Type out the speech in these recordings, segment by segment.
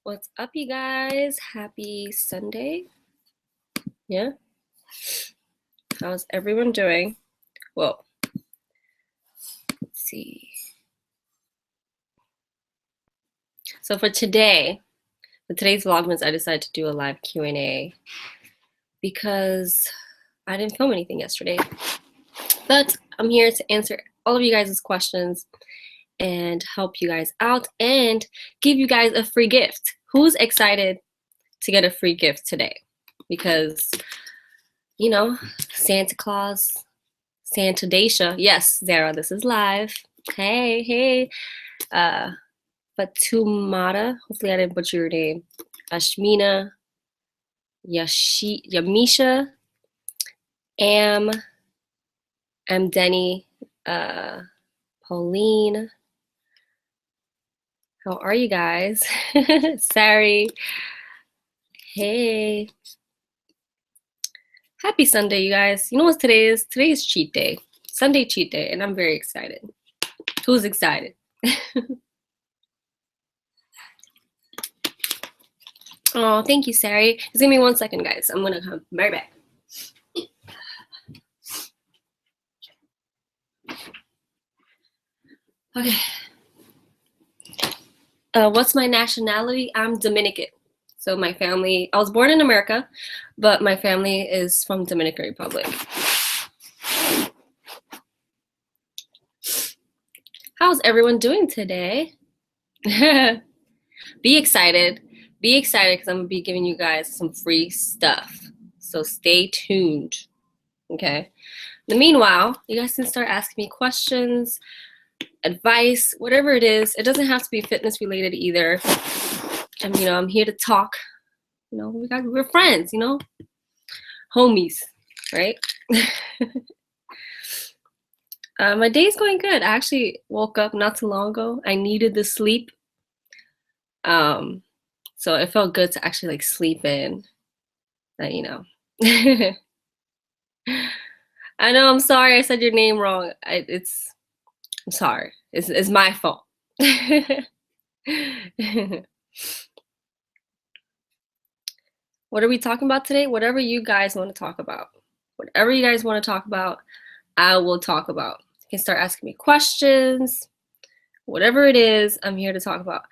What's up, you guys? Happy Sunday. Yeah. How's everyone doing? Well, let's see. So for today's VLOGMAS, I decided to do a live Q&A because I didn't film anything yesterday. But I'm here to answer all of you guys' questions and help you guys out and give you guys a free gift. Who's excited to get a free gift today? Because, you know, Santa Claus, Santa Dacia. Yes, Zara, this is live. Hey. Fatumata, hopefully I didn't butcher your name. Ashmina, Yamisha, Denny, Pauline. How are you guys? Sari. Hey. Happy Sunday, you guys. You know what today is? Today is cheat day. Sunday cheat day, and I'm very excited. Who's excited? Oh, thank you, Sari. Just give me 1 second, guys. I'm gonna come right back. Okay. What's my nationality? I'm Dominican. So my family, I was born in America, but my family is from Dominican Republic. How's everyone doing today? Be excited. Be excited because I'm going to be giving you guys some free stuff. So stay tuned. Okay. In the meanwhile, you guys can start asking me questions, advice, whatever it is. It doesn't have to be fitness related either. And, you know, I'm here to talk. You know, we're friends, you know, homies, right? My day's going good. I actually woke up not too long ago. I needed the sleep. So it felt good to actually like sleep in, you know. I know, I'm sorry I said your name wrong. I'm sorry. It's my fault. What are we talking about today? Whatever you guys want to talk about. Whatever you guys want to talk about, I will talk about. You can start asking me questions. Whatever it is, I'm here to talk about.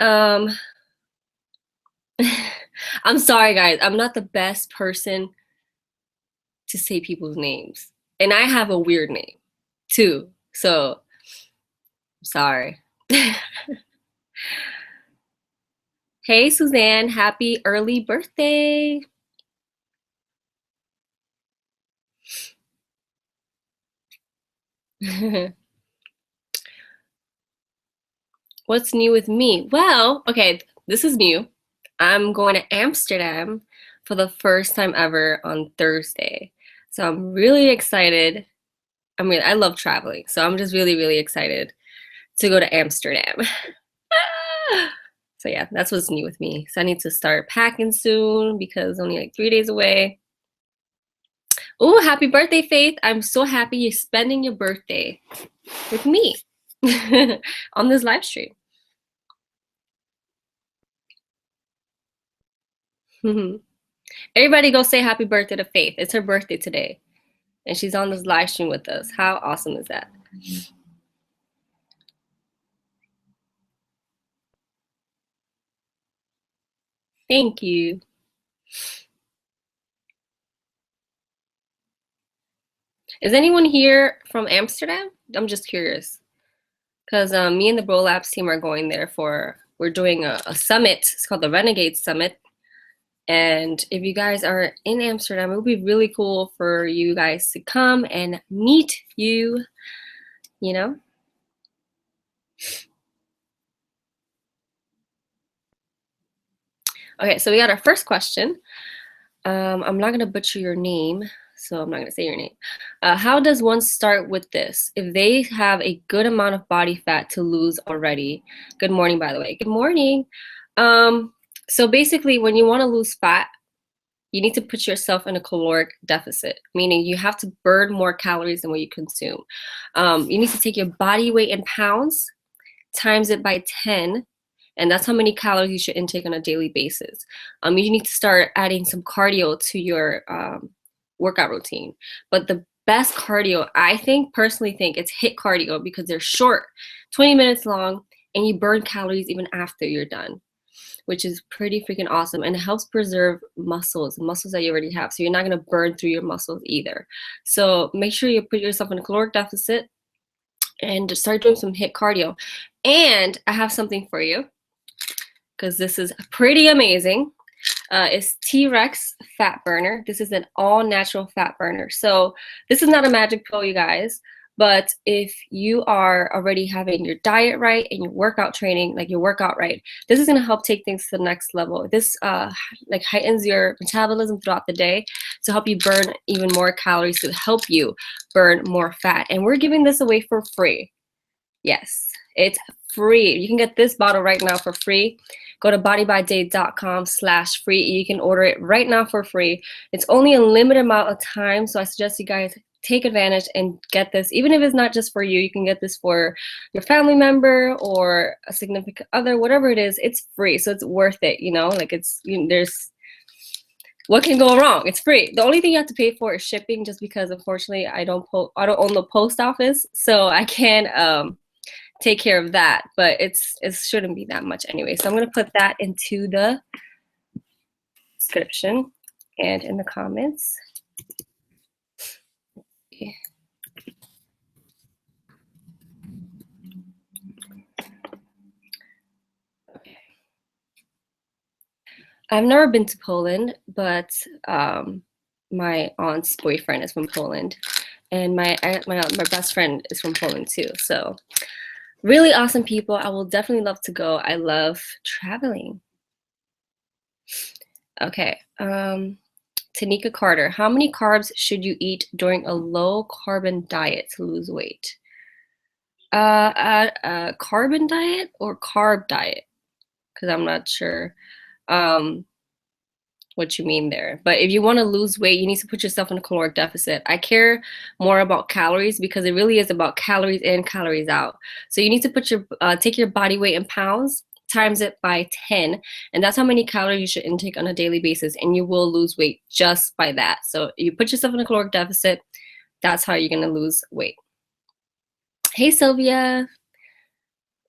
I'm sorry, guys. I'm not the best person to say people's names. And I have a weird name, too. So, I'm sorry. Hey, Suzanne. Happy early birthday. What's new with me? Well, okay, this is new. I'm going to Amsterdam for the first time ever on Thursday. So I'm really excited. I mean, I love traveling, so I'm just really, really excited to go to Amsterdam. So yeah, that's what's new with me. So I need to start packing soon because only like 3 days away. Oh, happy birthday, Faith. I'm so happy you're spending your birthday with me on this live stream. Everybody go say happy birthday to Faith. It's her birthday today. And she's on this live stream with us. How awesome is that? Thank you. Is anyone here from Amsterdam? I'm just curious. Because me and the Bro Labs team are going there we're doing a summit. It's called the Renegade Summit. And if you guys are in Amsterdam, it would be really cool for you guys to come and meet you, you know? Okay, so we got our first question. I'm not going to butcher your name, so I'm not going to say your name. How does one start with this? If they have a good amount of body fat to lose already. Good morning, by the way. Good morning. So basically, when you want to lose fat, you need to put yourself in a caloric deficit, meaning you have to burn more calories than what you consume. You need to take your body weight in pounds, times it by 10, and that's how many calories you should intake on a daily basis. You need to start adding some cardio to your workout routine. But the best cardio, I personally think, it's HIIT cardio, because they're short, 20 minutes long, and you burn calories even after you're done, which is pretty freaking awesome. And it helps preserve muscles that you already have, so you're not going to burn through your muscles either. So make sure you put yourself in a caloric deficit and just start doing some HIIT cardio. And I have something for you, because this is pretty amazing. It's T-Rex Fat Burner. This is an all-natural fat burner. So this is not a magic pill, you guys, but if you are already having your diet right and your workout training, like your workout right, this is going to help take things to the next level. This like heightens your metabolism throughout the day to help you burn even more calories, to help you burn more fat. And we're giving this away for free. Yes, it's free. You can get this bottle right now for free. Go to bodybyday.com/free. You can order it right now for free. It's only a limited amount of time, so I suggest you guys take advantage and get this. Even if it's not just for you, you can get this for your family member or a significant other, whatever it is. It's free, so it's worth it. You know, like it's, you know, there's, what can go wrong? It's free. The only thing you have to pay for is shipping, just because unfortunately I don't own the post office, so I can't take care of that, but it shouldn't be that much anyway. So I'm going to put that into the description and in the comments. Okay. I've never been to Poland, but my aunt's boyfriend is from Poland, and my best friend is from Poland too. So really awesome people. I will definitely love to go. I love traveling. Okay. Tanika Carter, how many carbs should you eat during a low carbon diet to lose weight? A carbon diet or carb diet? Because I'm not sure what you mean there. But if you want to lose weight, you need to put yourself in a caloric deficit. I care more about calories, because it really is about calories in, calories out. So you need to put your take your body weight in pounds, times it by 10, and that's how many calories you should intake on a daily basis, and you will lose weight just by that. So you put yourself in a caloric deficit, that's how you're going to lose weight. Hey Sylvia.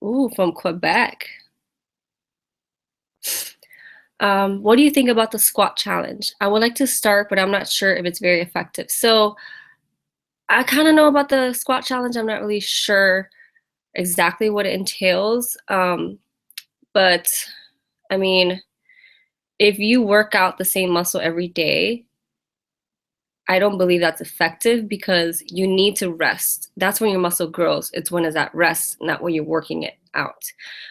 Ooh, from Quebec. What do you think about the squat challenge? I would like to start, but I'm not sure if it's very effective. So I kind of know about the squat challenge. I'm not really sure exactly what it entails. But I mean, if you work out the same muscle every day, I don't believe that's effective, because you need to rest. That's when your muscle grows. It's when it's at rest, not when you're working it out.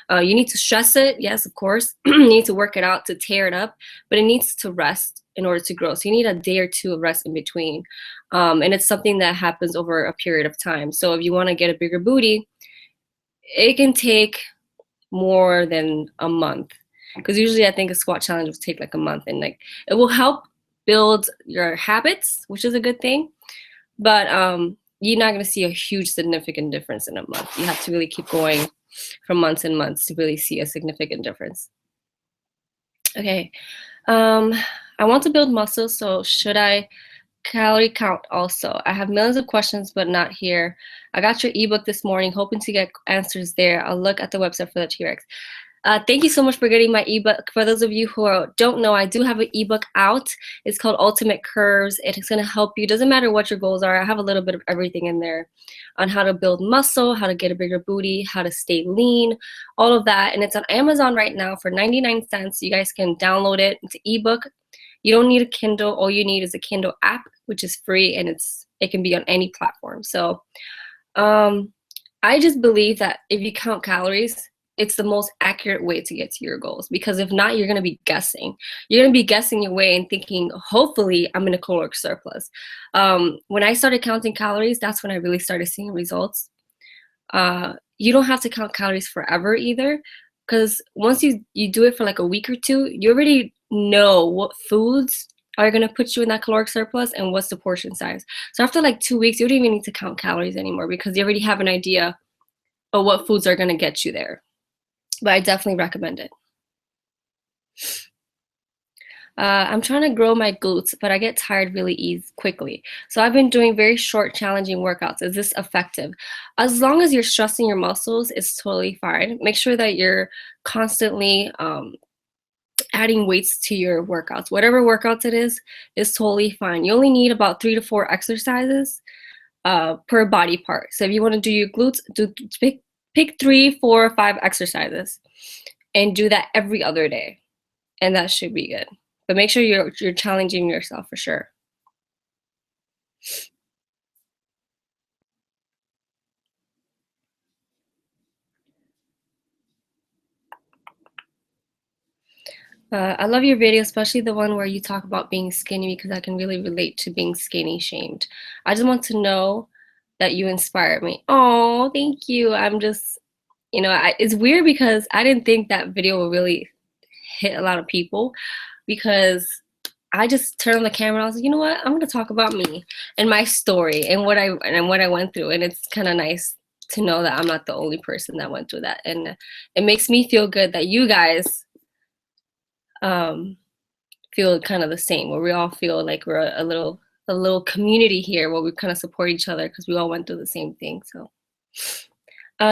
You need to stress it, yes, of course. You need to work it out to tear it up, but it needs to rest in order to grow. So you need a day or two of rest in between. And it's something that happens over a period of time. So if you want to get a bigger booty, it can take more than a month, because usually I think a squat challenge will take like a month, and like it will help build your habits, which is a good thing, but you're not going to see a huge significant difference in a month. You have to really keep going for months and months to really see a significant difference. Okay. I want to build muscle, so should I calorie count also? I have millions of questions, but not here. I got your ebook this morning, hoping to get answers there. I'll look at the website for the T-Rex. Thank you so much for getting my ebook. For those of you who don't know, I do have an ebook out. It's called Ultimate Curves. It's going to help you. Doesn't matter what your goals are. I have a little bit of everything in there on how to build muscle, how to get a bigger booty, how to stay lean, all of that. And it's on Amazon right now for 99 cents. You guys can download it. It's an ebook. You don't need a Kindle. All you need is a Kindle app, which is free, and it can be on any platform. So I just believe that if you count calories, it's the most accurate way to get to your goals, because if not, you're going to be guessing. You're going to be guessing your way and thinking, hopefully I'm in a caloric surplus. When I started counting calories, that's when I really started seeing results. You don't have to count calories forever either, because once you do it for like a week or two, you already know what foods are going to put you in that caloric surplus and what's the portion size. So after like 2 weeks, you don't even need to count calories anymore, because you already have an idea of what foods are going to get you there. but I definitely recommend it. I'm trying to grow my glutes, but I get tired really quickly. So I've been doing very short, challenging workouts. Is this effective? As long as you're stressing your muscles, it's totally fine. Make sure that you're constantly adding weights to your workouts. Whatever workouts it is totally fine. You only need about 3 to 4 exercises per body part. So if you want to do your glutes, pick 3, 4, 5 exercises and do that every other day, and that should be good. But make sure you're challenging yourself for sure. I love your video, especially the one where you talk about being skinny, because I can really relate to being skinny shamed. I just want to know that you inspire me. Oh, thank you. I'm just, it's weird because I didn't think that video would really hit a lot of people, because I just turned on the camera and I was like, you know what? I'm gonna talk about me and my story and what I went through, and it's kind of nice to know that I'm not the only person that went through that, and it makes me feel good that you guys um, feel kind of the same, where we all feel like we're a little community here where we kind of support each other because we all went through the same thing. So.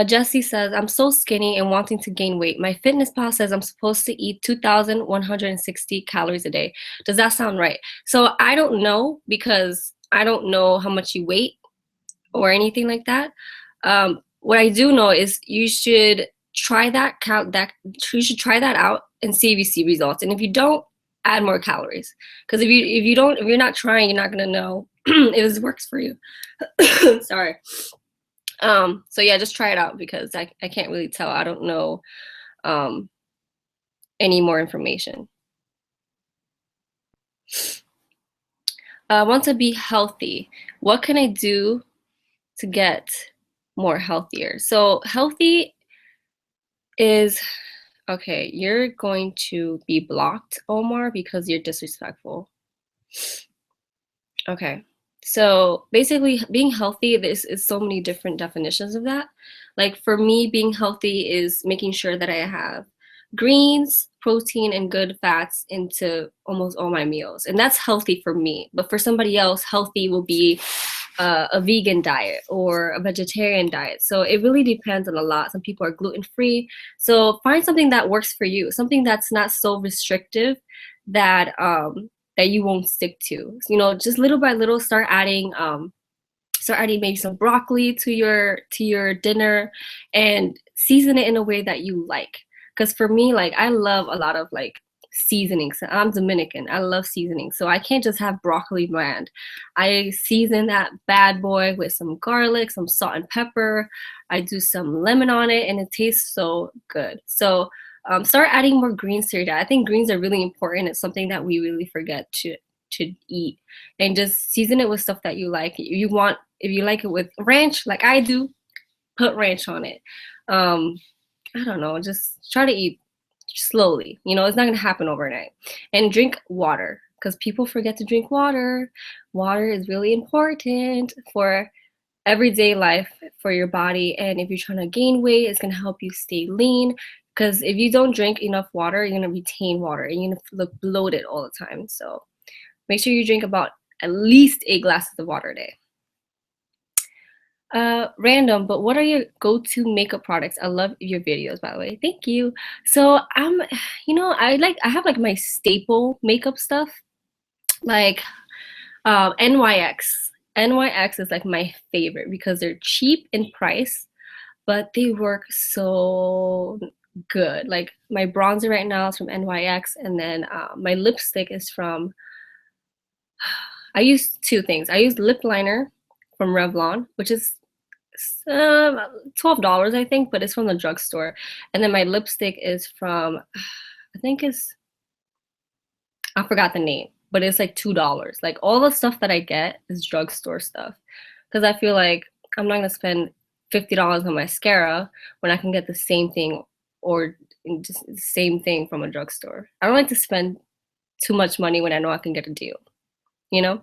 Jesse says, I'm so skinny and wanting to gain weight. My fitness pal says I'm supposed to eat 2,160 calories a day. Does that sound right? So I don't know, because I don't know how much you weigh or anything like that. What I do know is you should try you should try that out and see if you see results. And if you don't, add more calories. Because if you're not trying, you're not gonna know if this works for you. Sorry. So yeah, just try it out, because I can't really tell. I don't know any more information. I want to be healthy. What can I do to get more healthier? So healthy is, okay, you're going to be blocked, Omar, because you're disrespectful. Okay. So basically, being healthy, this is so many different definitions of that. Like for me, being healthy is making sure that I have greens, protein, and good fats into almost all my meals. And that's healthy for me. But for somebody else, healthy will be a vegan diet or a vegetarian diet. So it really depends on a lot. Some people are gluten free. So find something that works for you, something that's not so restrictive that that you won't stick to. Just little by little, start adding maybe some broccoli to your dinner, and season it in a way that you like. Because for me, like, I love a lot of like seasonings. I'm Dominican. I love seasoning. So I can't just have broccoli bland. I season that bad boy with some garlic, some salt and pepper. I do some lemon on it, and it tastes so good. So start adding more greens to your diet. I think greens are really important. It's something that we really forget to eat, and just season it with stuff that you like. If you like it with ranch, like I do, put ranch on it. I don't know, just try to eat slowly. It's not gonna happen overnight. And drink water, because people forget to drink water. Water is really important for everyday life, for your body. And if you're trying to gain weight, it's gonna help you stay lean. Because if you don't drink enough water, you're gonna retain water and you're gonna look bloated all the time. So make sure you drink about at least 8 glasses of water a day. Random, but what are your go-to makeup products? I love your videos, by the way. Thank you. So I have like my staple makeup stuff, like NYX. NYX is like my favorite because they're cheap in price, but they work so good. Like my bronzer right now is from NYX, and then my lipstick is from. I use 2 things. I use lip liner from Revlon, which is $12, I think, but it's from the drugstore. And then my lipstick is from, I forgot the name, but it's like $2. Like all the stuff that I get is drugstore stuff, because I feel like I'm not gonna spend $50 on mascara when I can get the same thing, or just the same thing from a drugstore. I don't like to spend too much money when I know I can get a deal, you know?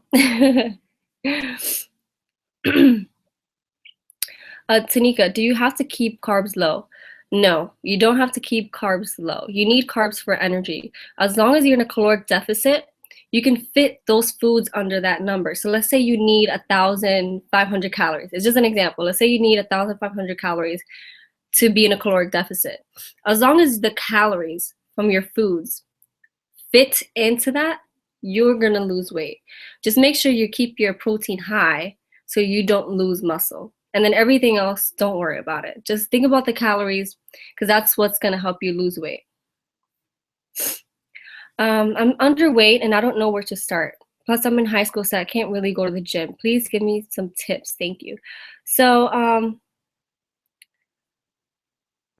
Tanika, do you have to keep carbs low? No, you don't have to keep carbs low. You need carbs for energy. As long as you're in a caloric deficit, you can fit those foods under that number. So let's say you need 1,500 calories. It's just an example. Let's say you need 1,500 calories to be in a caloric deficit. As long as the calories from your foods fit into that, you're gonna lose weight. Just make sure you keep your protein high so you don't lose muscle. And then everything else, don't worry about it. Just think about the calories because that's what's gonna help you lose weight. I'm underweight and I don't know where to start. Plus, I'm in high school, so I can't really go to the gym. Please give me some tips. Thank you. So,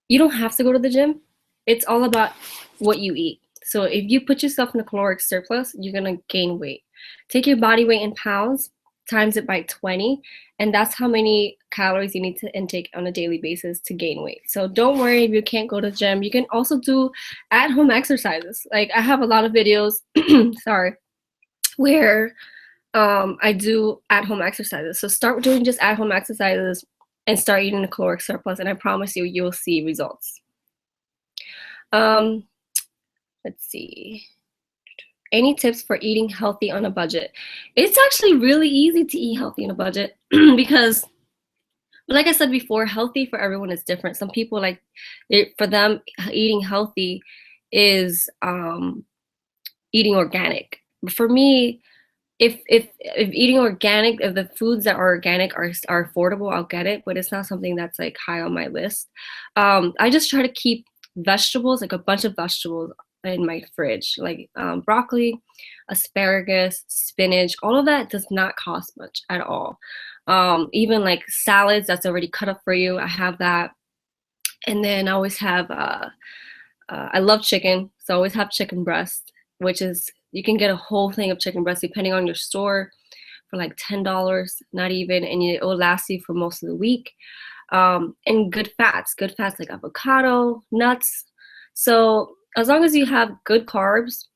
you don't have to go to the gym. It's all about what you eat. So if you put yourself in a caloric surplus, you're gonna gain weight. Take your body weight in pounds, times it by 20, and that's how many calories you need to intake on a daily basis to gain weight. So don't worry if you can't go to the gym. You can also do at-home exercises. Like I have a lot of videos, sorry, where I do at-home exercises. So start doing just at-home exercises and start eating a caloric surplus, and I promise you, you'll see results. Let's see. Any tips for eating healthy on a budget? It's actually really easy to eat healthy on a budget because, like I said before, healthy for everyone is different. Some people like it, for them, eating healthy is eating organic. But for me, if eating organic, if the foods that are organic are affordable, I'll get it, but it's not something that's like high on my list. I just try to keep vegetables, like a bunch of vegetables in my fridge, like broccoli, asparagus, spinach. All of that does not cost much at all. Even like salads that's already cut up for you, I have that. And then I always have I love chicken, so I always have chicken breast, which is you can get a whole thing of chicken breast depending on your store for like $10, not even, and it will last you for most of the week. And good fats like avocado, nuts. So as long as you have good carbs,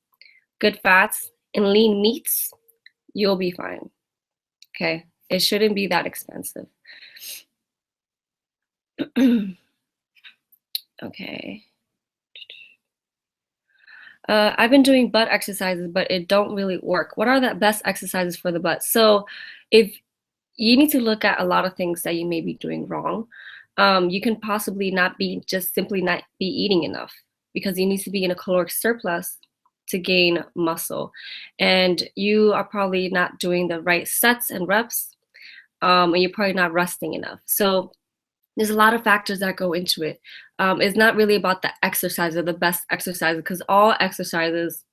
good fats, and lean meats, you'll be fine. Okay, it shouldn't be that expensive. Okay. I've been doing butt exercises, but it don't really work. What are the best exercises for the butt? So if you need to look at a lot of things that you may be doing wrong, you can possibly not be just simply not be eating enough because you need to be in a caloric surplus to gain muscle. And you are probably not doing the right sets and reps, and you're probably not resting enough. So there's a lot of factors that go into it. It's not really about the exercise or the best exercise because all exercises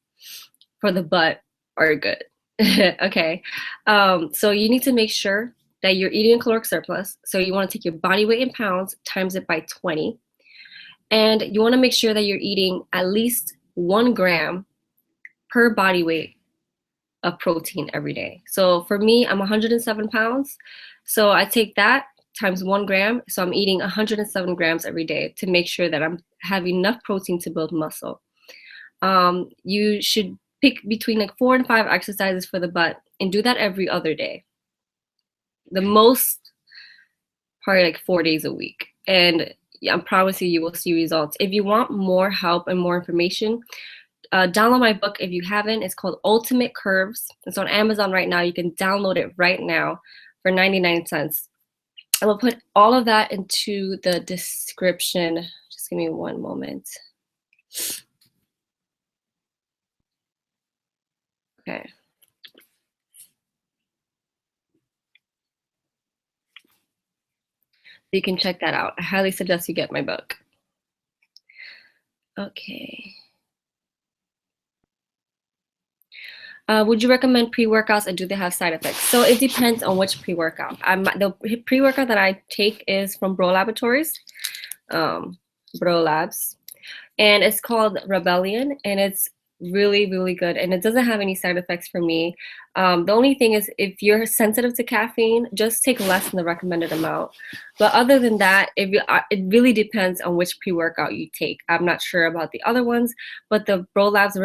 for the butt are good. Okay. So you need to make sure that you're eating a caloric surplus. So you want to take your body weight in pounds, times it by 20. And you want to make sure that you're eating at least 1 gram per body weight of protein every day. So for me, I'm 107 pounds. So I take that times 1 gram. So I'm eating 107 grams every day to make sure that I'm having enough protein to build muscle. You should pick between like 4 and 5 exercises for the butt and do that every other day. The most, probably like 4 days a week. And I promise you, you will see results. If you want more help and more information, download my book if you haven't. It's called Ultimate Curves. It's on Amazon right now. You can download it right now for 99 cents. I will put all of that into the description. Just give me one moment. Okay. You can check that out. I highly suggest you get my book. Okay. Would you recommend pre-workouts, and do they have side effects? So it depends on which pre-workout. The pre-workout that I take is from Bro Laboratories, Bro Labs, and it's called Rebellion, and it's really, really good, and it doesn't have any side effects for me. The only thing is if you're sensitive to caffeine, just take less than the recommended amount. But other than that, it really depends on which pre-workout you take. I'm not sure about the other ones, but the Bro Labs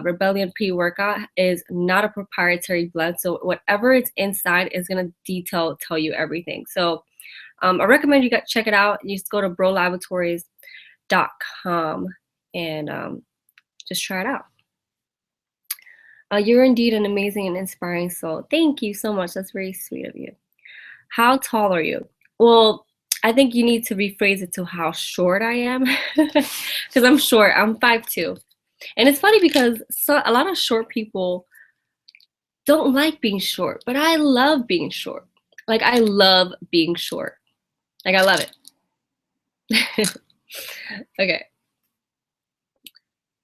Rebellion pre-workout is not a proprietary blend, so whatever is inside is going to tell you everything. So I recommend you check it out. You just go to Bro Laboratories. and just try it out. You're indeed an amazing and inspiring soul. Thank you so much. That's very sweet of you. How tall are you? Well, I think you need to rephrase it to how short I am, because I'm short. I'm 5'2". And it's funny because a lot of short people don't like being short, but I love being short. Like, I love being short. Like, I love it. Okay.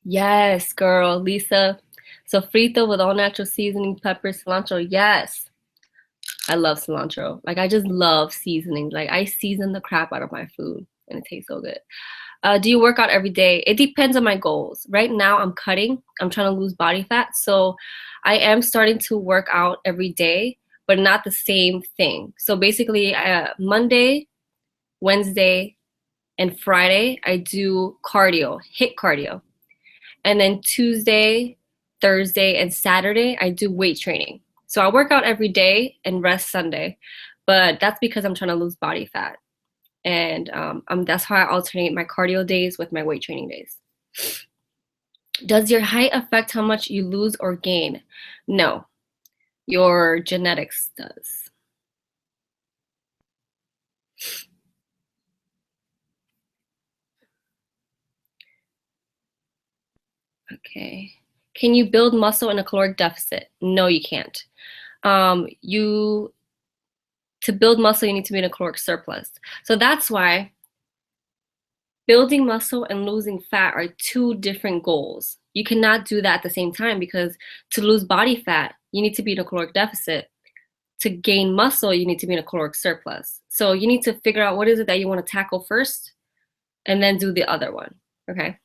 Yes, girl, Lisa. Sofrito with all natural seasoning, pepper, cilantro. Yes. I love cilantro. Like, I just love seasoning. Like, I season the crap out of my food and it tastes so good. Do you work out every day? It depends on my goals. Right now, I'm cutting. I'm trying to lose body fat. So I am starting to work out every day, but not the same thing. So basically, Monday, Wednesday, and Friday, I do cardio, HIIT cardio. And then Tuesday, Thursday, and Saturday, I do weight training. So I work out every day and rest Sunday, but that's because I'm trying to lose body fat. And that's how I alternate my cardio days with my weight training days. Does your height affect how much you lose or gain? No, your genetics does. Okay. Can you build muscle in a caloric deficit? No, you can't. To build muscle, you need to be in a caloric surplus. So that's why building muscle and losing fat are two different goals. You cannot do that at the same time, because to lose body fat, you need to be in a caloric deficit. To gain muscle, you need to be in a caloric surplus. So you need to figure out what is it that you want to tackle first and then do the other one, okay?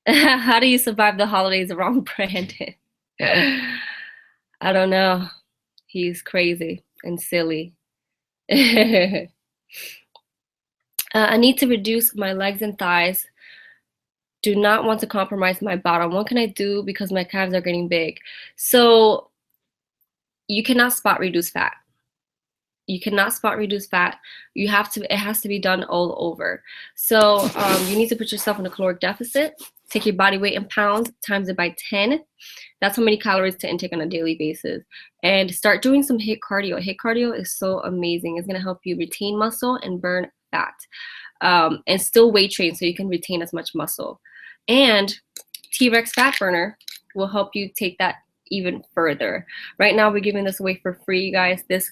How do you survive the holidays around Brandon? I don't know. He's crazy and silly. I need to reduce my legs and thighs. Do not want to compromise my bottom. What can I do because my calves are getting big? So you cannot spot reduce fat. You cannot spot reduce fat. It has to be done all over. So you need to put yourself in a caloric deficit. Take your body weight in pounds, times it by 10. That's how many calories to intake on a daily basis. And start doing some HIIT cardio. HIIT cardio is so amazing. It's gonna help you retain muscle and burn fat. And still weight train so you can retain as much muscle. And T-Rex Fat Burner will help you take that even further. Right now, we're giving this away for free, you guys. This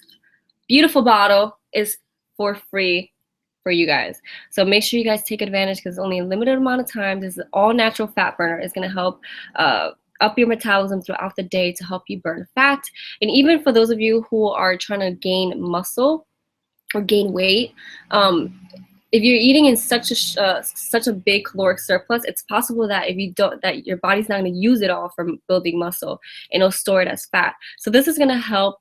beautiful bottle is for free for you guys. So make sure you guys take advantage, because it's only a limited amount of time. This is all natural fat burner. It's going to help up your metabolism throughout the day to help you burn fat. And even for those of you who are trying to gain muscle or gain weight, if you're eating in such a big caloric surplus, it's possible that if you don't, that your body's not going to use it all from building muscle, and it'll store it as fat. So this is going to help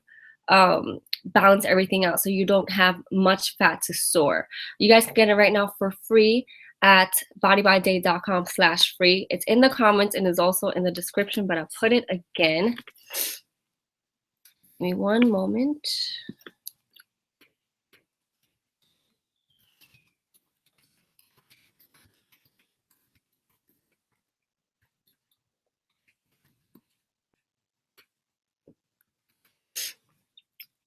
balance everything out, so you don't have much fat to store. You guys can get it right now for free at bodybyday.com/free. It's in the comments and is also in the description, but I'll put it again. Give me one moment.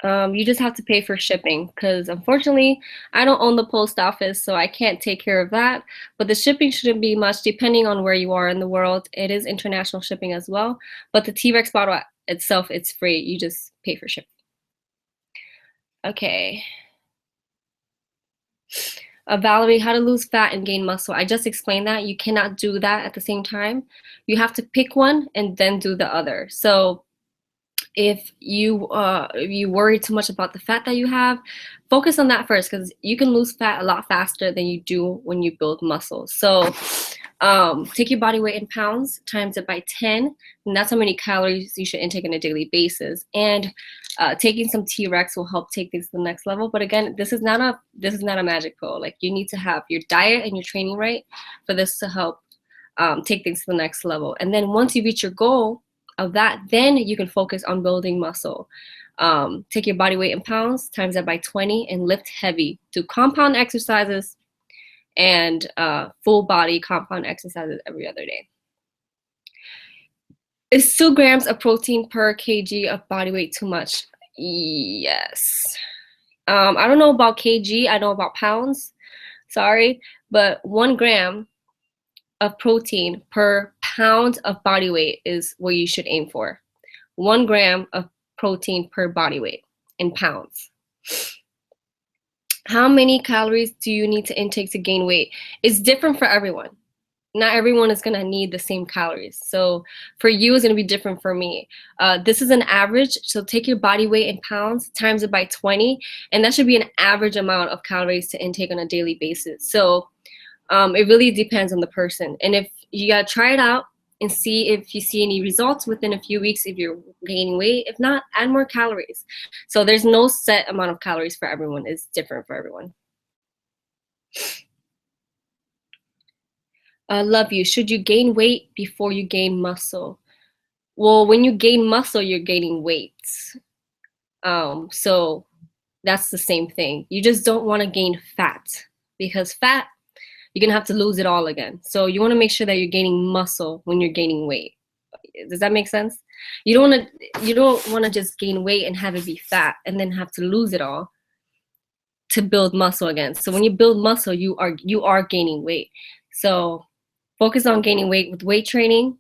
You just have to pay for shipping, because unfortunately I don't own the post office, so I can't take care of that. But the shipping shouldn't be much depending on where you are in the world. It is international shipping as well, but the T-Rex bottle itself, it's free. You just pay for shipping. Okay. Valerie, how to lose fat and gain muscle. I just explained that. You cannot do that at the same time. You have to pick one and then do the other. So if you worry too much about the fat that you have, focus on that first, because you can lose fat a lot faster than you do when you build muscle. So take your body weight in pounds, times it by 10, and that's how many calories you should intake on a daily basis. And taking some T-Rex will help take things to the next level. But again, this is not a magic pill. Like, you need to have your diet and your training right for this to help take things to the next level. And then once you reach your goal of that, then you can focus on building muscle. Take your body weight in pounds, times that by 20, and lift heavy. Do compound exercises, and full body compound exercises every other day. Is 2 grams of protein per kg of body weight too much? Yes. I don't know about kg, I know about pounds, sorry, but 1 gram of protein per pound of body weight is what you should aim for. 1 gram of protein per body weight in pounds. How many calories do you need to intake to gain weight? It's different for everyone. Not everyone is gonna need the same calories. So for you, it's gonna be different for me. This is an average, so take your body weight in pounds, times it by 20, and that should be an average amount of calories to intake on a daily basis. So it really depends on the person. And if you gotta try it out and see if you see any results within a few weeks if you're gaining weight. If not, add more calories. So there's no set amount of calories for everyone. It's different for everyone. Love you. Should you gain weight before you gain muscle? Well, when you gain muscle, you're gaining weight. So that's the same thing. You just don't want to gain fat, because fat, you're gonna have to lose it all again. So you want to make sure that you're gaining muscle when you're gaining weight. Does that make sense? You don't want to just gain weight and have it be fat and then have to lose it all to build muscle again. So when you build muscle, you are gaining weight. So focus on gaining weight with weight training.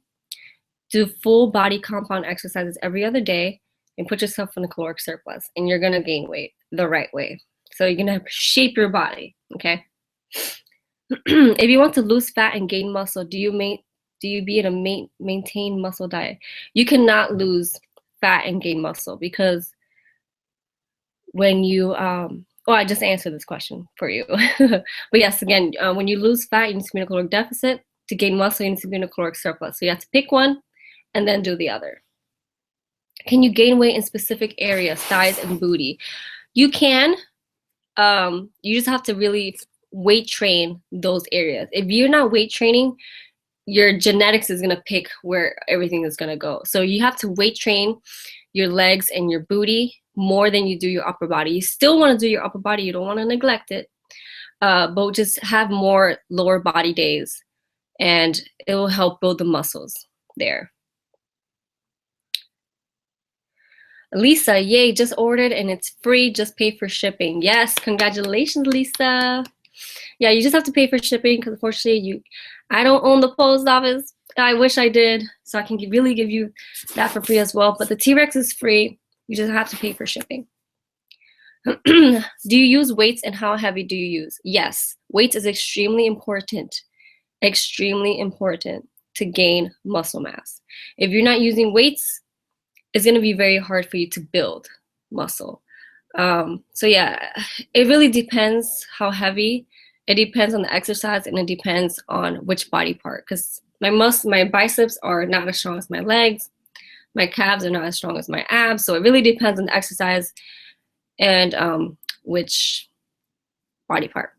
Do full body compound exercises every other day and put yourself in a caloric surplus, and you're gonna gain weight the right way. So you're gonna shape your body, okay? If you want to lose fat and gain muscle, do you be in a maintain muscle diet? You cannot lose fat and gain muscle, because when you I just answered this question for you. But yes, again, when you lose fat, you need to be in a caloric deficit. To gain muscle, you need to be in a caloric surplus. So you have to pick one and then do the other. Can you gain weight in specific areas, thighs and booty? You can. You just have to really weight train those areas. If you're not weight training, your genetics is going to pick where everything is going to go. So you have to weight train your legs and your booty more than you do your upper body. You still want to do your upper body. You don't want to neglect it. But just have more lower body days, and it will help build the muscles there. Lisa, yay, just ordered and it's free. Just pay for shipping. Yes, congratulations, Lisa. Yeah, you just have to pay for shipping, because unfortunately I don't own the post office. I wish I did, so I can really give you that for free as well. But the T-Rex is free. You just have to pay for shipping. Do you use weights, and how heavy do you use? Yes, weights is extremely important to gain muscle mass. If you're not using weights, it's going to be very hard for you to build muscle. So yeah, it really depends how heavy. It depends on the exercise, and it depends on which body part, because my biceps are not as strong as my legs. My calves are not as strong as my abs. So it really depends on the exercise and which body part.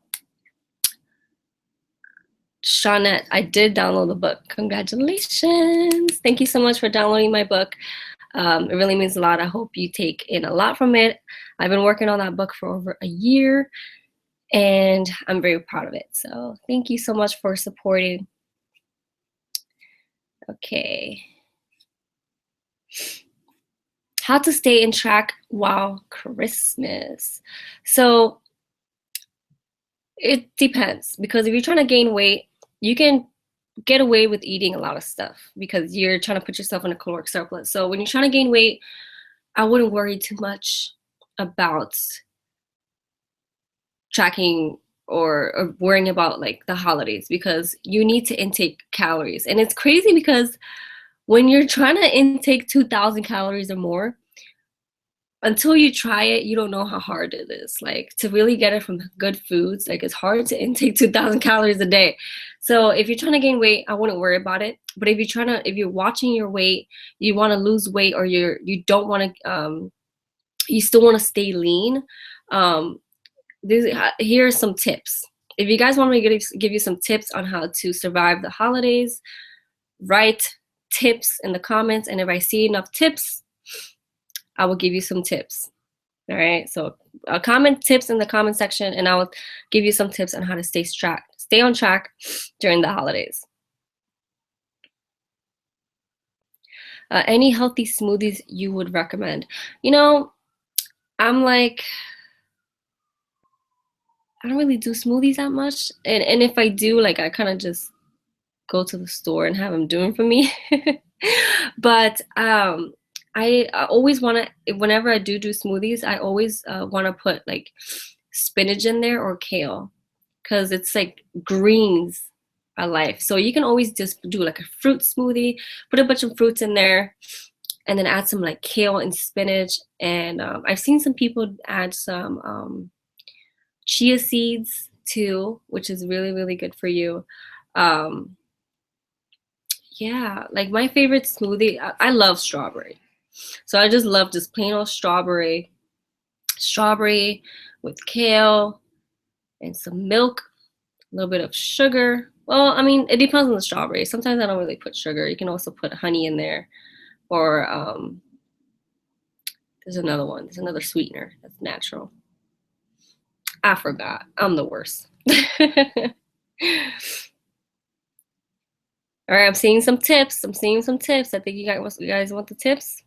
Shawnette, I did download the book. Congratulations. Thank you so much for downloading my book. It really means a lot. I hope you take in a lot from it. I've been working on that book for over a year, and I'm very proud of it. So thank you so much for supporting. Okay. How to stay in track while Christmas. So it depends, because if you're trying to gain weight, you can get away with eating a lot of stuff because you're trying to put yourself in a caloric surplus. So when you're trying to gain weight, I wouldn't worry too much about tracking or worrying about like the holidays, because you need to intake calories. And it's crazy because when you're trying to intake 2,000 calories or more, until you try it, you don't know how hard it is. Like, to really get it from good foods, like, it's hard to intake 2,000 calories a day. So if you're trying to gain weight, I wouldn't worry about it. But if you're watching your weight, you want to lose weight, or you don't want to, you still want to stay lean, here are some tips. If you guys want me to give you some tips on how to survive the holidays, write tips in the comments, and if I see enough tips, I will give you some tips. All right, so comment tips in the comment section, and I will give you some tips on how to stay stay on track during the holidays. Any healthy smoothies you would recommend? You know, I'm like, I don't really do smoothies that much. And if I do, like, I kind of just go to the store and have them do them for me. But I always want to, whenever I do smoothies, I always want to put like spinach in there or kale, because it's like greens are life. So you can always just do like a fruit smoothie, put a bunch of fruits in there, and then add some like kale and spinach. And I've seen some people add some chia seeds too, which is really, really good for you. Um, yeah, like my favorite smoothie, I love strawberry. So I just love just plain old strawberry with kale and some milk, a little bit of sugar. Well, I mean, it depends on the strawberry. Sometimes I don't really put sugar. You can also put honey in there, or there's another one. There's another sweetener that's natural. I forgot. I'm the worst. All right, I'm seeing some tips. I'm seeing some tips. I think you guys want the tips?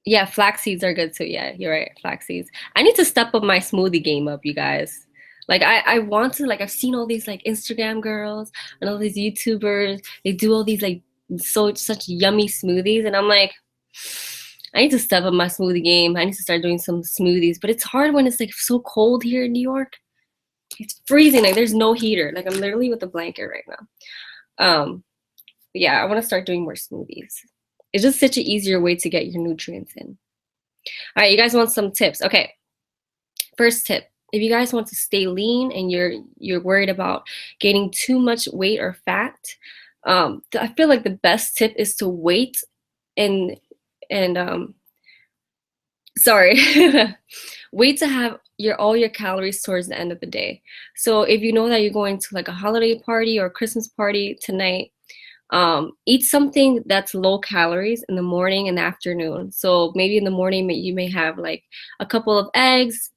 Yeah, flax seeds are good too. Yeah, you're right. Flax seeds. I need to step up my smoothie game up, you guys. Like I want to, like I've seen all these like Instagram girls and all these YouTubers. They do all these like such yummy smoothies, and I'm like, I need to step up my smoothie game. I need to start doing some smoothies. But it's hard when it's like so cold here in New York. It's freezing. Like there's no heater. Like I'm literally with a blanket right now. Yeah, I want to start doing more smoothies. It's just such an easier way to get your nutrients in. All right, you guys want some tips? Okay, first tip. If you guys want to stay lean and you're worried about gaining too much weight or fat, I feel like the best tip is to wait and sorry, wait to have all your calories towards the end of the day. So if you know that you're going to like a holiday party or Christmas party tonight, eat something that's low calories in the morning and the afternoon. So maybe in the morning you may have like a couple of eggs,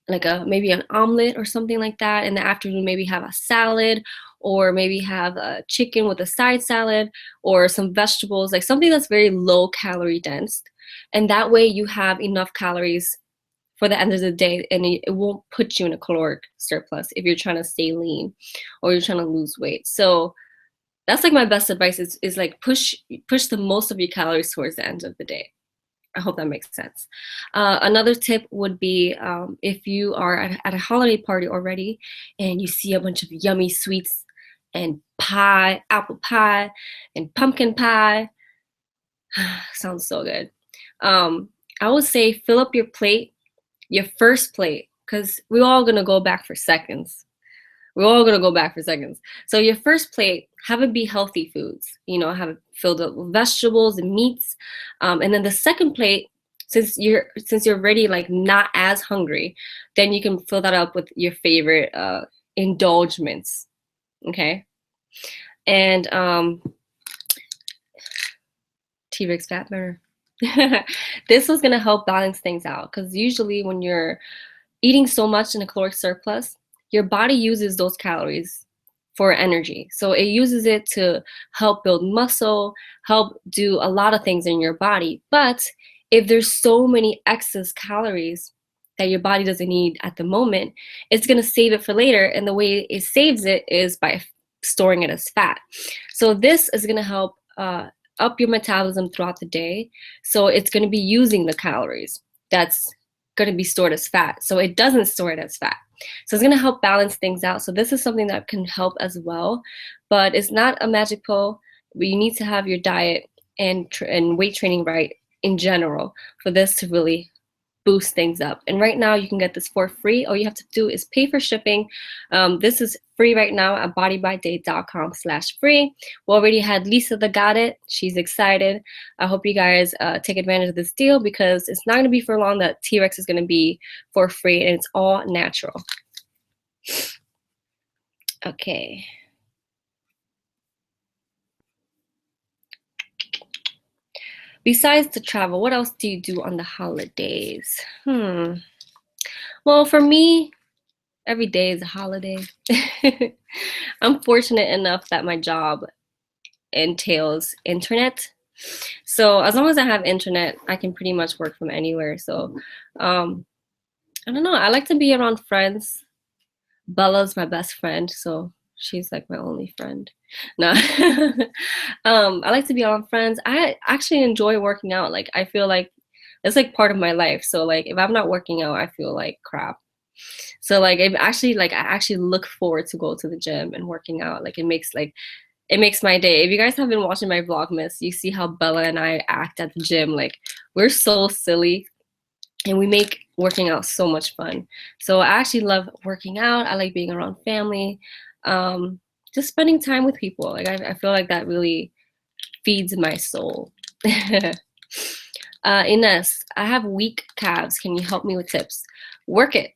like maybe an omelet or something like that. In the afternoon, maybe have a salad, or maybe have a chicken with a side salad, or some vegetables, like something that's very low calorie dense. And that way you have enough calories for the end of the day, and it won't put you in a caloric surplus if you're trying to stay lean or you're trying to lose weight. So that's like my best advice is like push the most of your calories towards the end of the day. I hope that makes sense. Another tip would be if you are at a holiday party already and you see a bunch of yummy sweets and pie, apple pie and pumpkin pie. Sounds so good. I would say fill up your plate, your first plate, because we're all gonna go back for seconds. We're all gonna go back for seconds. So your first plate, have it be healthy foods. You know, have it filled up with vegetables and meats. And then the second plate, since you're already like not as hungry, then you can fill that up with your favorite indulgements. Okay. And T-Rex fat burner. This was gonna help balance things out, because usually when you're eating so much in a caloric surplus, your body uses those calories for energy. So it uses it to help build muscle, help do a lot of things in your body. But if there's so many excess calories that your body doesn't need at the moment, it's going to save it for later. And the way it saves it is by storing it as fat. So this is going to help up your metabolism throughout the day. So it's going to be using the calories that's going to be stored as fat. So it doesn't store it as fat. So it's going to help balance things out. So this is something that can help as well, but it's not a magic pill. But you need to have your diet and weight training right in general for this to really boost things up. And right now you can get this for free. All you have to do is pay for shipping. This is free right now at bodybydate.com/free. We already had Lisa that got it. She's excited. I hope you guys take advantage of this deal, because it's not going to be for long that T-Rex is going to be for free, and it's all natural. Okay. Besides the travel, what else do you do on the holidays? Well, for me, every day is a holiday. I'm fortunate enough that my job entails internet. So as long as I have internet, I can pretty much work from anywhere. So I don't know. I like to be around friends. Bella's my best friend, so she's like my only friend. No. I like to be around friends. I actually enjoy working out. Like I feel like it's like part of my life. So like if I'm not working out, I feel like crap. So like I actually look forward to go to the gym and working out. Like it makes my day. If you guys have been watching my Vlogmas, you see how Bella and I act at the gym. Like we're so silly and we make working out so much fun. So I actually love working out. I like being around family, just spending time with people. Like I feel like that really feeds my soul. Ines, I have weak calves. Can you help me with tips? Work it.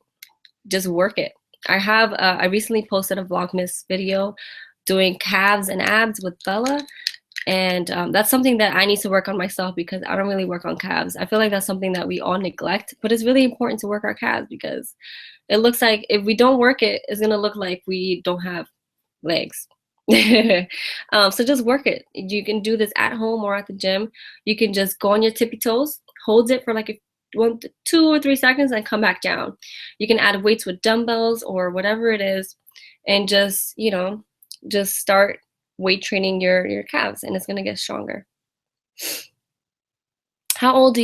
Just work it. I recently posted a Vlogmas video doing calves and abs with Bella. And that's something that I need to work on myself because I don't really work on calves. I feel like that's something that we all neglect, but it's really important to work our calves because it looks like if we don't work it, it's gonna look like we don't have legs. So just work it. You can do this at home or at the gym. You can just go on your tippy toes, hold it for like 2 or 3 seconds and come back down. You can add weights with dumbbells or whatever it is and just, just start weight training your calves and it's going to get stronger. How old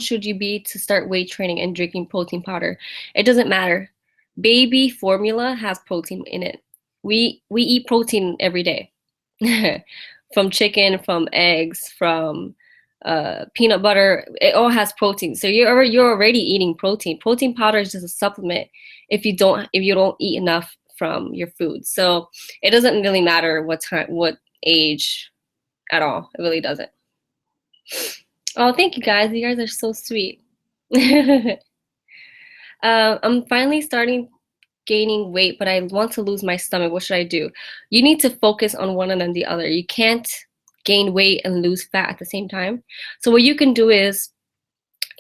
should you be to start weight training and drinking protein powder? It doesn't matter. Baby formula has protein in it. We eat protein every day. From chicken, from eggs, from peanut butter. It all has protein. So you're already eating protein. Protein powder is just a supplement if you don't eat enough from your food. So it doesn't really matter what age at all. It really doesn't. Oh, thank you guys. You guys are so sweet. I'm finally starting gaining weight, but I want to lose my stomach. What should I do? You need to focus on one and then the other. You can't gain weight and lose fat at the same time. So what you can do is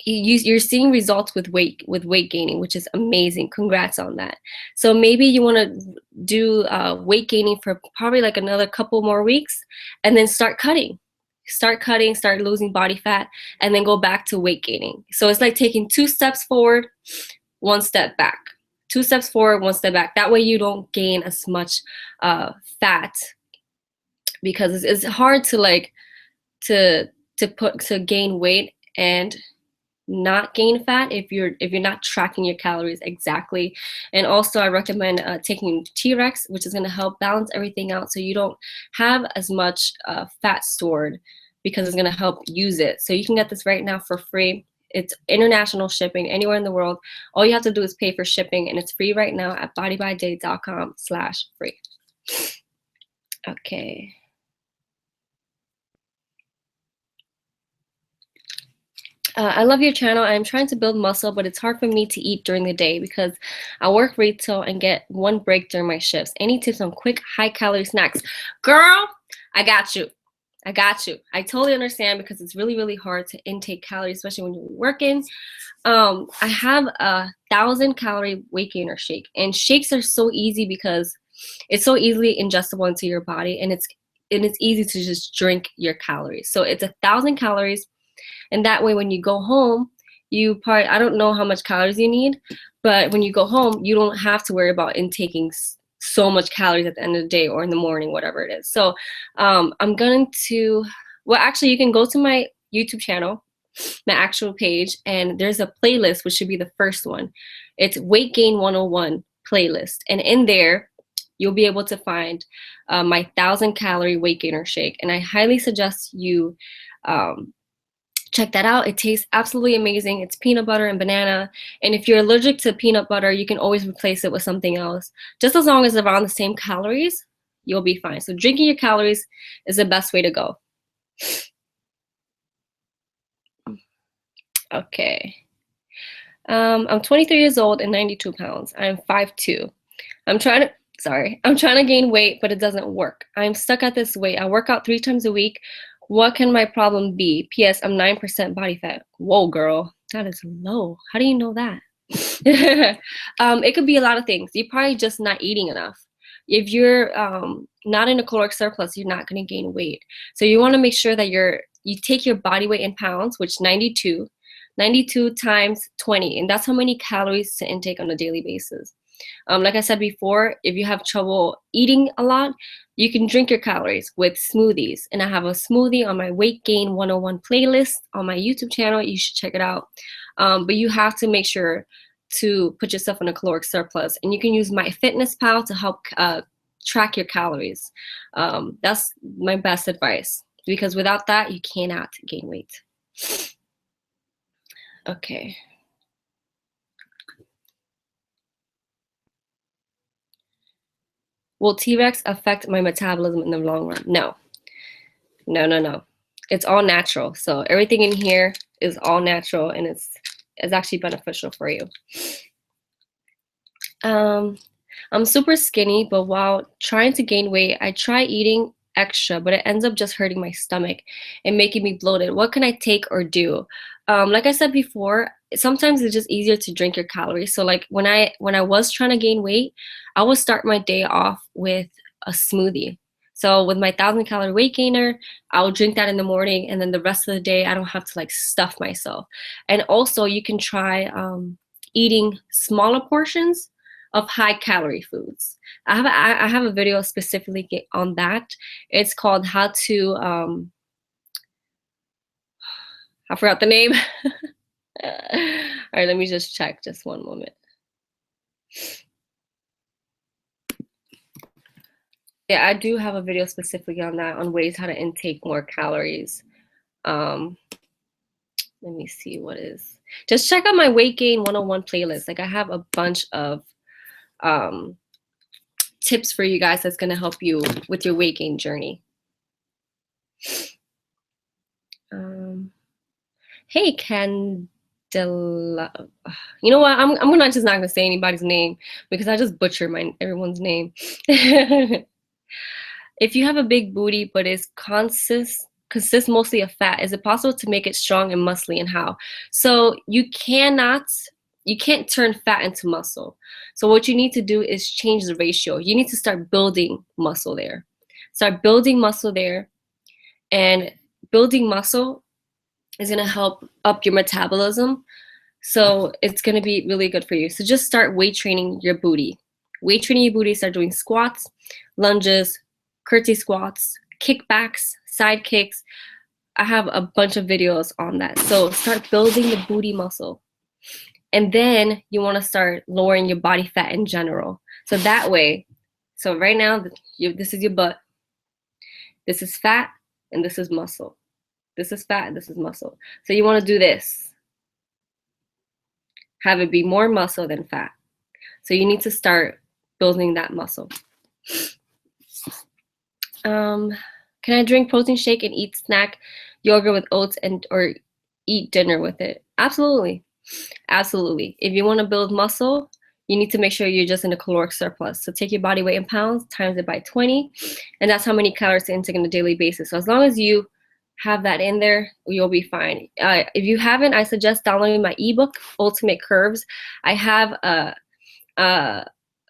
you're seeing results with weight gaining, which is amazing. Congrats on that. So maybe you want to do weight gaining for probably like another couple more weeks and then start cutting, start losing body fat, and then go back to weight gaining. So it's like taking 2 steps forward, 1 step back. 2 steps forward, 1 step back. That way you don't gain as much fat because it's hard to like to gain weight and not gain fat if you're not tracking your calories exactly. And also I recommend taking T-Rex, which is going to help balance everything out so you don't have as much fat stored because it's going to help use it. So you can get this right now for free. It's international shipping anywhere in the world. All you have to do is pay for shipping and it's free right now at bodybyday.com/free. Okay. I love your channel. I'm trying to build muscle, but it's hard for me to eat during the day because I work retail and get 1 break during my shifts. Any tips on quick, high-calorie snacks? Girl, I got you. I got you. I totally understand because it's really, really hard to intake calories, especially when you're working. I have a 1,000-calorie weight gainer shake, and shakes are so easy because it's so easily ingestible into your body, and it's easy to just drink your calories. So it's 1,000 calories. And that way, when you go home, I don't know how much calories you need, but when you go home, you don't have to worry about intaking so much calories at the end of the day or in the morning, whatever it is. So I'm going to, well, actually, you can go to my YouTube channel, my actual page, and there's a playlist, which should be the first one. It's Weight Gain 101 playlist. And in there, you'll be able to find my 1,000-calorie weight gainer shake. And I highly suggest you check that out. It tastes absolutely amazing. It's peanut butter and banana. And if you're allergic to peanut butter, you can always replace it with something else. Just as long as it's around the same calories, you'll be fine. So drinking your calories is the best way to go. Okay. I'm 23 years old and 92 pounds. I'm 5'2". I'm trying to gain weight, but it doesn't work. I'm stuck at this weight. I work out 3 times a week, What can my problem be? P.S. I'm 9% body fat. Whoa, girl, that is low. How do you know that? It could be a lot of things. You're probably just not eating enough. If you're not in a caloric surplus, you're not going to gain weight. So you want to make sure that you take your body weight in pounds, which 92 times 20, and that's how many calories to intake on a daily basis. Like I said before, if you have trouble eating a lot, you can drink your calories with smoothies. And I have a smoothie on my Weight Gain 101 playlist on my YouTube channel. You should check it out. But you have to make sure to put yourself in a caloric surplus. And you can use MyFitnessPal to help track your calories. That's my best advice, because without that, you cannot gain weight. Okay. Will T-Rex affect my metabolism in the long run? No. No, no, no. It's all natural. So everything in here is all natural, and it's actually beneficial for you. I'm super skinny, but while trying to gain weight, I try eating extra, but it ends up just hurting my stomach and making me bloated. What can I take or do? Like I said before, sometimes it's just easier to drink your calories. So like when I was trying to gain weight, I would start my day off with a smoothie. So with my 1,000-calorie weight gainer, I will drink that in the morning, and then the rest of the day I don't have to like stuff myself. And also you can try eating smaller portions of high-calorie foods. I have a video specifically on that. It's called how to I forgot the name. All right, let me just check. Just one moment. Yeah, I do have a video specifically on that, on ways how to intake more calories. Let me see what is. Just check out my Weight Gain 101 playlist. Like I have a bunch of tips for you guys that's going to help you with your weight gain journey. Hey, Candela. You know what? I'm just not gonna say anybody's name, because I just butcher everyone's name. If you have a big booty but is consists mostly of fat, is it possible to make it strong and muscly, and how? So you can't turn fat into muscle. So what you need to do is change the ratio. You need to start building muscle there. Start building muscle there, and building muscle is going to help up your metabolism. So it's going to be really good for you. So just start weight training your booty. Weight training your booty, start doing squats, lunges, curtsy squats, kickbacks, side kicks. I have a bunch of videos on that. So start building the booty muscle. And then you want to start lowering your body fat in general. So that way, so right now, this is your butt. This is fat, and this is muscle. This is fat, and this is muscle. So you want to do this. Have it be more muscle than fat. So you need to start building that muscle. Can I drink protein shake and eat snack yogurt with oats or eat dinner with it? Absolutely. Absolutely. If you want to build muscle, you need to make sure you're just in a caloric surplus. So take your body weight in pounds, times it by 20, and that's how many calories to intake on a daily basis. So as long as you have that in there, you'll be fine. If you haven't, I suggest downloading my ebook, Ultimate Curves. I have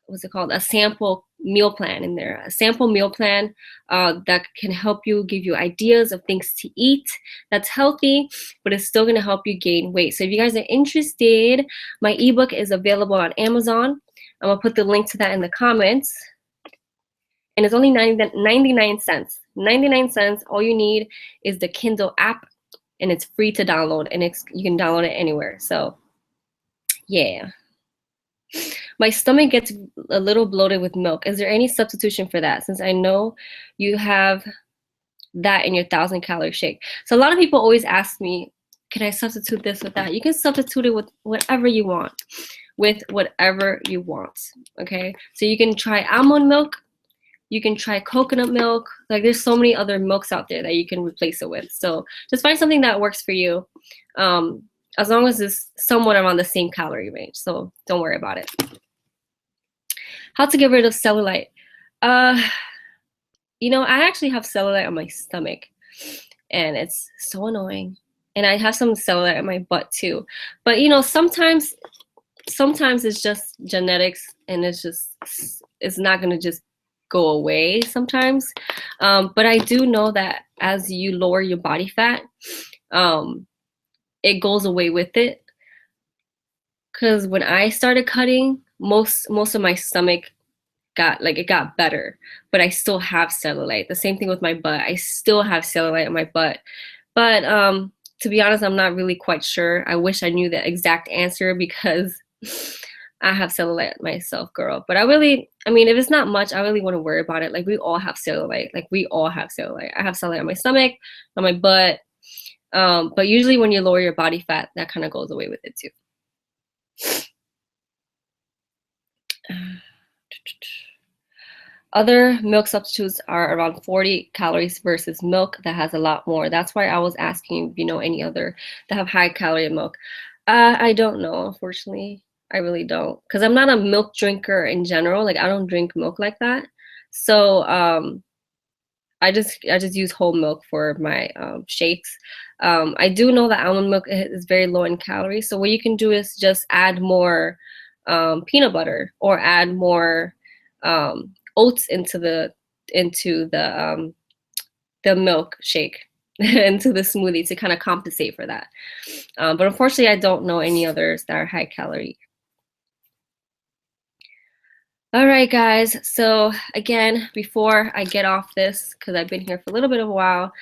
what's it called? A sample meal plan in there. A sample meal plan that can help you, give you ideas of things to eat that's healthy, but it's still gonna help you gain weight. So if you guys are interested, my ebook is available on Amazon. I'm gonna put the link to that in the comments. And it's only 99 cents. 99 cents. All you need is the Kindle app, and it's free to download, and you can download it anywhere. So yeah. My stomach gets a little bloated with milk. Is there any substitution for that? Since I know you have that in your 1,000-calorie shake. So a lot of people always ask me, can I substitute this with that? You can substitute it with whatever you want. With whatever you want, okay? So you can try almond milk. You can try coconut milk. Like there's so many other milks out there that you can replace it with. So just find something that works for you, as long as it's somewhat around the same calorie range. So don't worry about it. How to get rid of cellulite? You know, I actually have cellulite on my stomach. and it's so annoying. And I have some cellulite in my butt too. But you know, sometimes it's just genetics, and it's not gonna just go away sometimes. But I do know that as you lower your body fat, it goes away with it. Because when I started cutting, most of my stomach got better, but I still have cellulite. The same thing with my butt. I still have cellulite in my butt. But to be honest, I'm not really quite sure. I wish I knew the exact answer because I have cellulite myself, girl. But I mean, if it's not much, I really want to worry about it. Like, we all have cellulite. Like, we all have cellulite. I have cellulite on my stomach, on my butt. But usually when you lower your body fat, that kind of goes away with it too. Other milk substitutes are around 40 calories versus milk that has a lot more. That's why I was asking if you know any other that have high calorie milk. I don't know, unfortunately. I really don't, because I'm not a milk drinker in general. Like, I don't drink milk like that. So I just use whole milk for my shakes. I do know that almond milk is very low in calories. So what you can do is just add more peanut butter, or add more oats into the milk shake into the smoothie to kind of compensate for that. But unfortunately, I don't know any others that are high calorie. All right, guys. So again, before I get off this, because I've been here for a little bit of a while,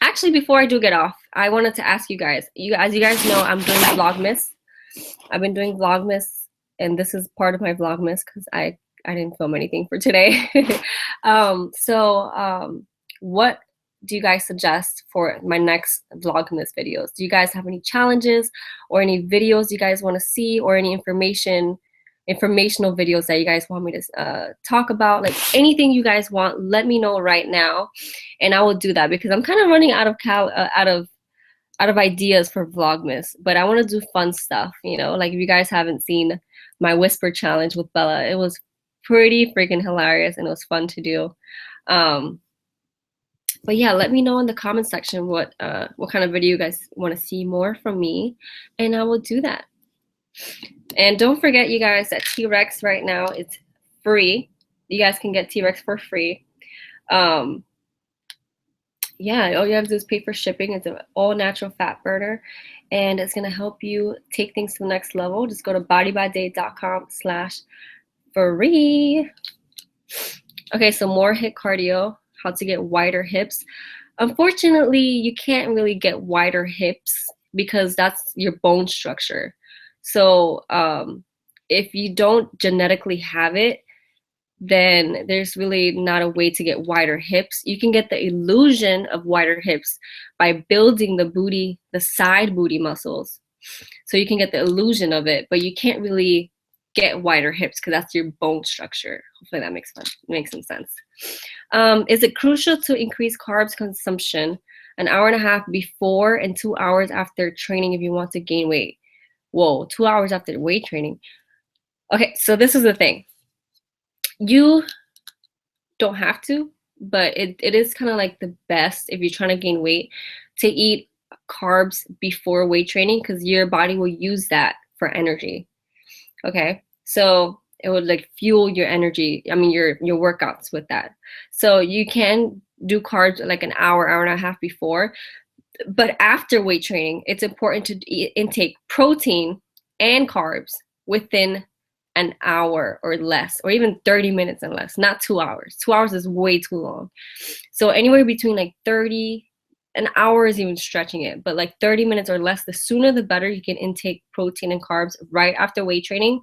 actually, before I do get off, I wanted to ask you guys. As you guys know, I'm doing Vlogmas. I've been doing Vlogmas, and this is part of my Vlogmas because I didn't film anything for today. What do you guys suggest for my next Vlogmas videos? Do you guys have any challenges or any videos you guys want to see, or any informational videos that you guys want me to talk about? Like, anything you guys want, let me know right now, and I will do that, because I'm kind of running out of ideas for Vlogmas. But I want to do fun stuff, you know. Like, if you guys haven't seen my whisper challenge with Bella, it was pretty freaking hilarious, and it was fun to do. But yeah, let me know in the comment section what kind of video you guys want to see more from me, and I will do that. And don't forget, you guys, that T-Rex right now, it's free. You guys can get T-Rex for free. Yeah, all you have to do is pay for shipping. It's an all-natural fat burner, and it's gonna help you take things to the next level. Just go to bodybyday.com/free. Okay, so more HIIT cardio, how to get wider hips. Unfortunately, you can't really get wider hips because that's your bone structure. So if you don't genetically have it, then there's really not a way to get wider hips. You can get the illusion of wider hips by building the side booty muscles. So you can get the illusion of it, but you can't really get wider hips because that's your bone structure. Hopefully that makes some sense. Is it crucial to increase carbs consumption an hour and a half before and 2 hours after training if you want to gain weight? Whoa, 2 hours after weight training. Okay, so this is the thing. You don't have to, but it is kind of like the best if you're trying to gain weight to eat carbs before weight training, because your body will use that for energy. Okay, so it would like fuel your energy, I mean your workouts with that. So you can do carbs like an hour and a half before, but after weight training, it's important to intake protein and carbs within an hour or less, or even 30 minutes and less, not 2 hours. 2 hours is way too long. So anywhere between like 30, an hour is even stretching it, but like 30 minutes or less, the sooner the better you can intake protein and carbs right after weight training.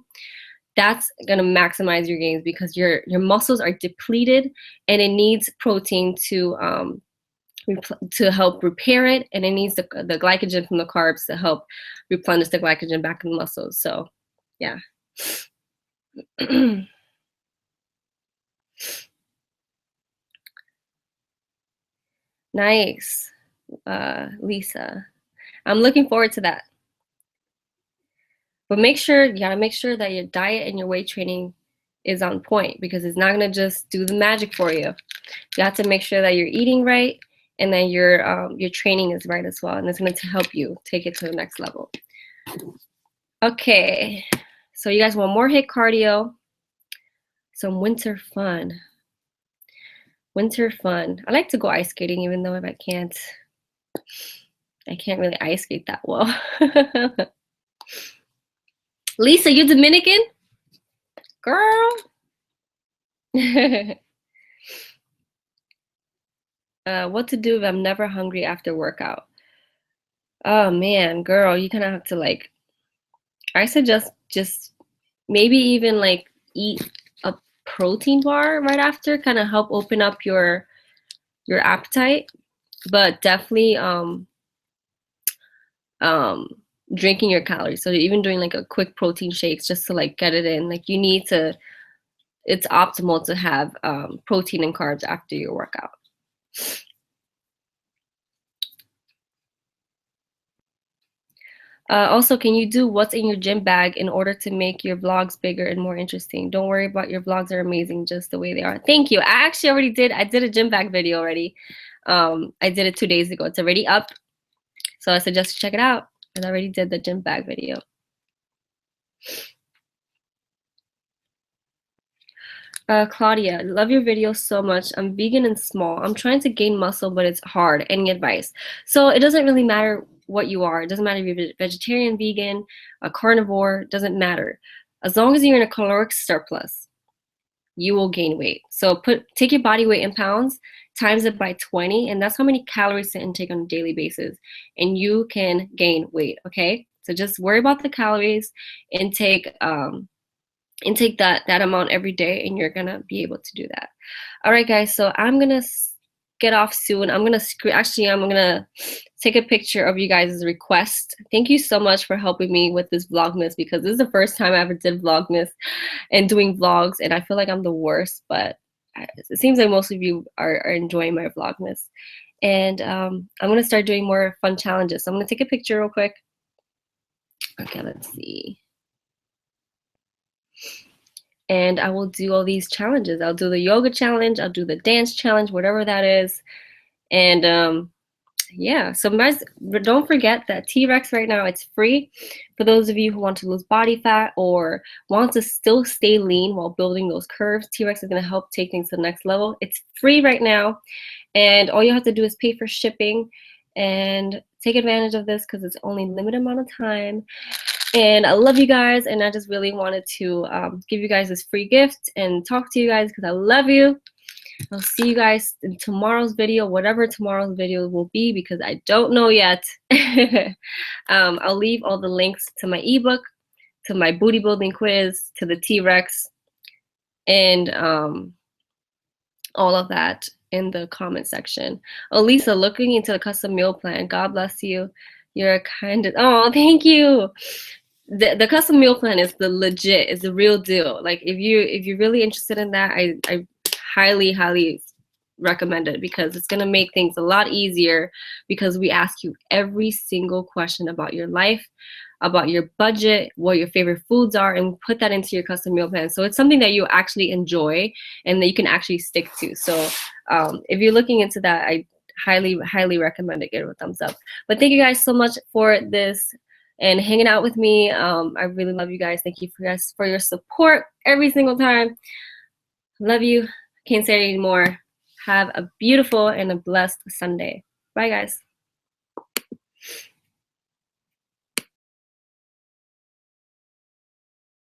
That's gonna maximize your gains, because your muscles are depleted and it needs protein to help repair it, and it needs the glycogen from the carbs to help replenish the glycogen back in the muscles. So yeah. Nice, Lisa. I'm looking forward to that. But you gotta make sure that your diet and your weight training is on point, because it's not gonna just do the magic for you. You have to make sure that you're eating right, and then your training is right as well, and it's going to help you take it to the next level. Okay, so you guys want more HIIT cardio, some winter fun. Winter fun. I like to go ice skating, even though if I can't really ice skate that well. Lisa, you Dominican? Girl. What to do if I'm never hungry after workout? Oh man, girl, you kind of have to like, I suggest just maybe even like eat a protein bar right after, kind of help open up your appetite, but definitely drinking your calories. So even doing like a quick protein shakes just to like get it in. Like you need to, it's optimal to have protein and carbs after your workout. Also, can you do what's in your gym bag in order to make your vlogs bigger and more interesting? Don't worry about your vlogs are amazing just the way they are. Thank you. I actually already did. I did a gym bag video already. I did it 2 days ago. It's already up. So I suggest you check it out. I already did the gym bag video. Claudia, love your video so much. I'm vegan and small. I'm trying to gain muscle, but it's hard. Any advice? So it doesn't really matter what you are. It doesn't matter if you're vegetarian, vegan, a carnivore, doesn't matter. As long as you're in a caloric surplus, you will gain weight. So take your body weight in pounds, times it by 20, and that's how many calories to intake on a daily basis, and you can gain weight, okay? So just worry about the calories, intake that amount every day, and you're gonna be able to do that. All right, guys, so I'm gonna get off soon. I'm gonna take a picture of you guys' request. Thank you so much for helping me with this Vlogmas, because this is the first time I ever did Vlogmas and doing vlogs, and I feel like I'm the worst, but it seems like most of you are enjoying my Vlogmas. And I'm gonna start doing more fun challenges. So I'm gonna take a picture real quick. Okay, let's see. And I will do all these challenges. I'll do the yoga challenge, I'll do the dance challenge, whatever that is. And yeah, so guys, don't forget that T-Rex right now, it's free for those of you who want to lose body fat or want to still stay lean while building those curves. T-Rex is going to help take things to the next level. It's free right now, and all you have to do is pay for shipping, and take advantage of this because it's only a limited amount of time. And I love you guys, and I just really wanted to give you guys this free gift and talk to you guys because I love you. I'll see you guys in tomorrow's video, whatever tomorrow's video will be, because I don't know yet. I'll leave all the links to my ebook, to my booty building quiz, to the T-Rex, and all of that in the comment section. Oh, Lisa, looking into the custom meal plan. God bless you. You're kind of, oh, thank you. The custom meal plan is the legit, is the real deal. Like if you're really interested in that, I highly recommend it, because it's going to make things a lot easier, because we ask you every single question about your life, about your budget, what your favorite foods are, and put that into your custom meal plan. So it's something that you actually enjoy and that you can actually stick to. So if you're looking into that, I highly recommend it. Give it a thumbs up. But thank you guys so much for this and hanging out with me. I really love you guys. Thank you for your support every single time. Love you. Can't say it anymore. Have a beautiful and a blessed Sunday. Bye, guys.